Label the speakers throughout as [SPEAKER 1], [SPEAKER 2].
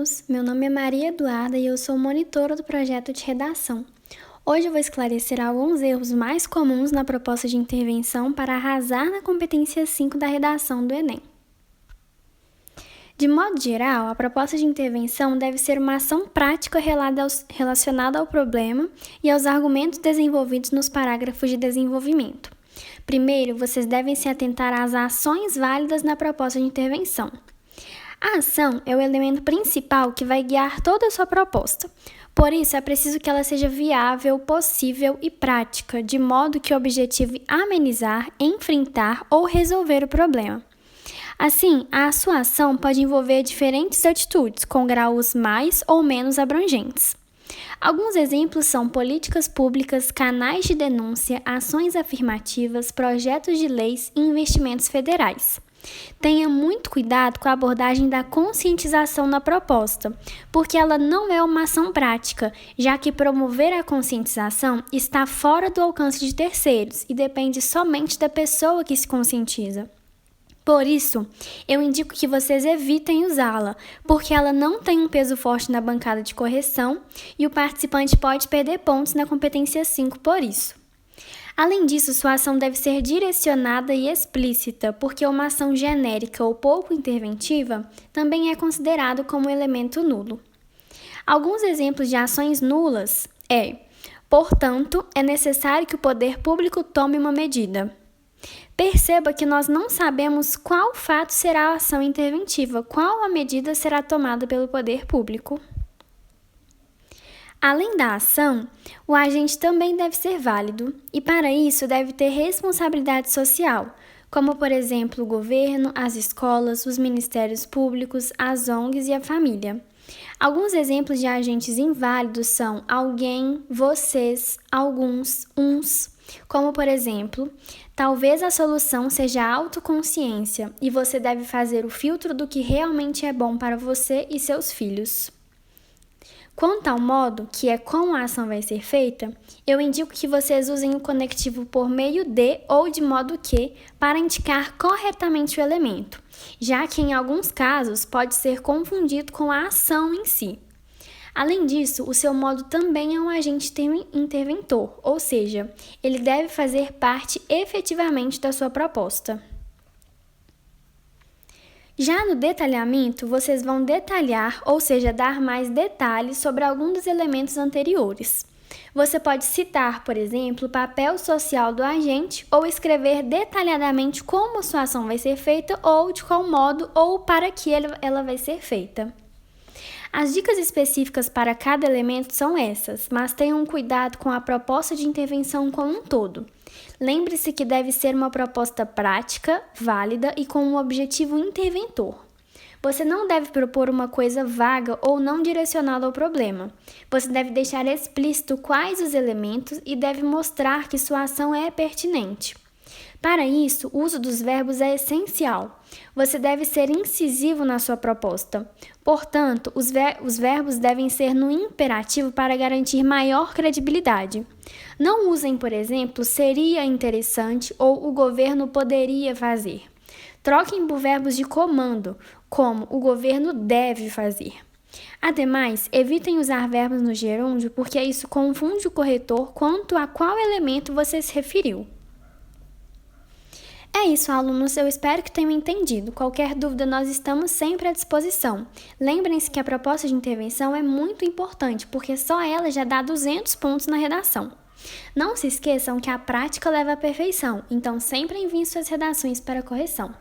[SPEAKER 1] alunos! Meu nome é Maria Eduarda e eu sou monitora do projeto de redação. Hoje eu vou esclarecer alguns erros mais comuns na proposta de intervenção para arrasar na competência 5 da redação do Enem. De modo geral, a proposta de intervenção deve ser uma ação prática relacionada ao problema e aos argumentos desenvolvidos nos parágrafos de desenvolvimento. Primeiro, vocês devem se atentar às ações válidas na proposta de intervenção. A ação é o elemento principal que vai guiar toda a sua proposta. Por isso, é preciso que ela seja viável, possível e prática, de modo que objetive amenizar, enfrentar ou resolver o problema. Assim, a sua ação pode envolver diferentes atitudes, com graus mais ou menos abrangentes. Alguns exemplos são políticas públicas, canais de denúncia, ações afirmativas, projetos de leis e investimentos federais. Tenha muito cuidado com a abordagem da conscientização na proposta, porque ela não é uma ação prática, já que promover a conscientização está fora do alcance de terceiros e depende somente da pessoa que se conscientiza. Por isso, eu indico que vocês evitem usá-la, porque ela não tem um peso forte na bancada de correção e o participante pode perder pontos na competência 5 por isso. Além disso, sua ação deve ser direcionada e explícita, porque uma ação genérica ou pouco interventiva também é considerado como elemento nulo. Alguns exemplos de ações nulas portanto, é necessário que o poder público tome uma medida. Perceba que nós não sabemos qual fato será a ação interventiva, qual a medida será tomada pelo poder público. Além da ação, o agente também deve ser válido e, para isso, deve ter responsabilidade social, como, por exemplo, o governo, as escolas, os ministérios públicos, as ONGs e a família. Alguns exemplos de agentes inválidos são alguém, vocês, alguns, uns, como, por exemplo, talvez a solução seja a autoconsciência e você deve fazer o filtro do que realmente é bom para você e seus filhos. Quanto ao modo, que é como a ação vai ser feita, eu indico que vocês usem o conectivo por meio de ou de modo que para indicar corretamente o elemento, já que em alguns casos pode ser confundido com a ação em si. Além disso, o seu modo também é um agente interventor, ou seja, ele deve fazer parte efetivamente da sua proposta. Já no detalhamento, vocês vão detalhar, ou seja, dar mais detalhes sobre algum dos elementos anteriores. Você pode citar, por exemplo, o papel social do agente ou escrever detalhadamente como sua ação vai ser feita ou de qual modo ou para que ela vai ser feita. As dicas específicas para cada elemento são essas, mas tenham cuidado com a proposta de intervenção como um todo. Lembre-se que deve ser uma proposta prática, válida e com um objetivo interventor. Você não deve propor uma coisa vaga ou não direcionada ao problema. Você deve deixar explícito quais os elementos e deve mostrar que sua ação é pertinente. Para isso, o uso dos verbos é essencial. Você deve ser incisivo na sua proposta. Portanto, os verbos devem ser no imperativo para garantir maior credibilidade. Não usem, por exemplo, seria interessante ou o governo poderia fazer. Troquem por verbos de comando, como o governo deve fazer. Ademais, evitem usar verbos no gerúndio porque isso confunde o corretor quanto a qual elemento você se referiu. É isso, alunos, eu espero que tenham entendido. Qualquer dúvida, nós estamos sempre à disposição. Lembrem-se que a proposta de intervenção é muito importante, porque só ela já dá 200 pontos na redação. Não se esqueçam que a prática leva à perfeição, então sempre enviem suas redações para correção.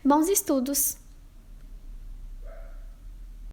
[SPEAKER 1] Bons estudos!